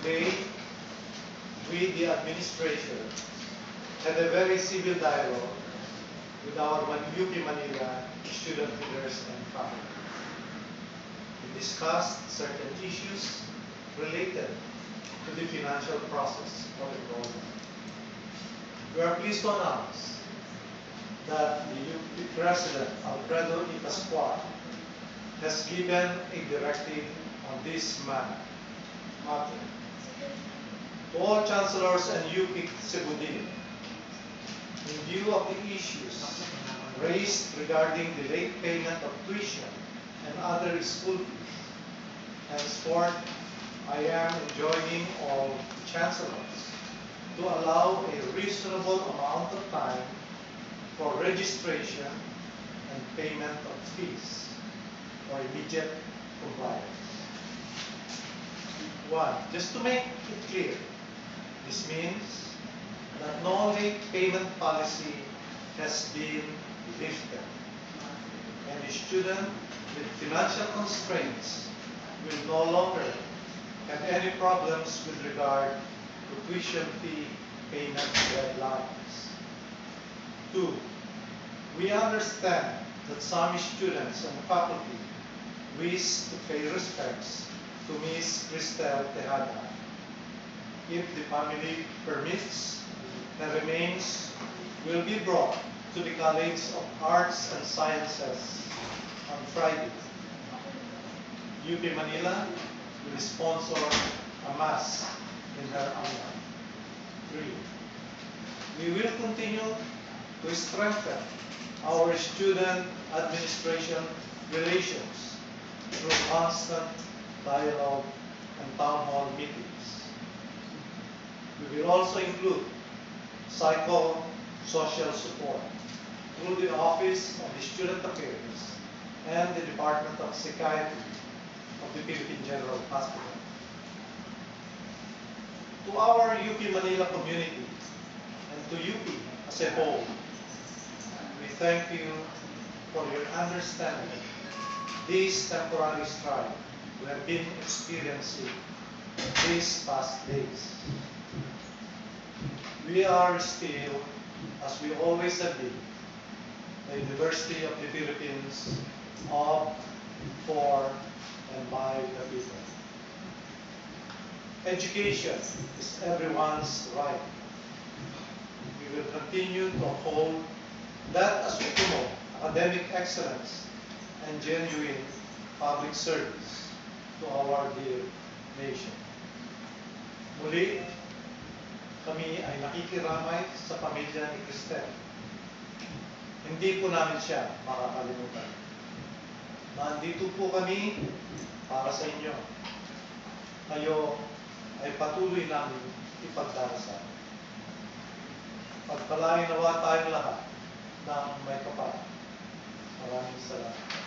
Today, we, the administration, had a very civil dialogue with our UP Manila student leaders and faculty. We discussed certain issues related to the financial process for enrollment. We are pleased to announce that the UP President, Alfredo E. Pascual, has given a directive on this matter. To all chancellors and UP Cebu, in view of the issues raised regarding the late payment of tuition and other school fees, henceforth, I am enjoining all chancellors to allow a reasonable amount of time for registration and payment of fees for immediate compliance. One, just to make it clear, this means that no late payment policy has been lifted, and a student with financial constraints will no longer have any problems with regard to tuition fee payment deadlines. Two, we understand that some students and faculty wish to pay respects to Ms. Cristel Tejada. If the family permits, the remains will be brought to the College of Arts and Sciences on Friday. UP Manila will sponsor a mass in her honor. 3. We will continue to strengthen our student administration relations through constant dialogue and town hall meetings. We will also include psychosocial support through the Office of the Student Affairs and the Department of Psychiatry of the Philippine General Hospital. To our UP Manila community and to UP as a whole, we thank you for your understanding this temporary strike we have been experiencing these past days. We are still, as we always have been, the University of the Philippines of, for, and by the people. Education is everyone's right. We will continue to uphold that as we promote academic excellence and genuine public service to our dear nation. Muli, kami ay nakikiramay sa pamilya ni Cristel. Hindi po namin siya makakalimutan. Nandito po kami para sa inyo. Kayo ay patuloy namin ipagdarasal. Pagpalain nawa tayong lahat ng may kapal. Maraming salamat.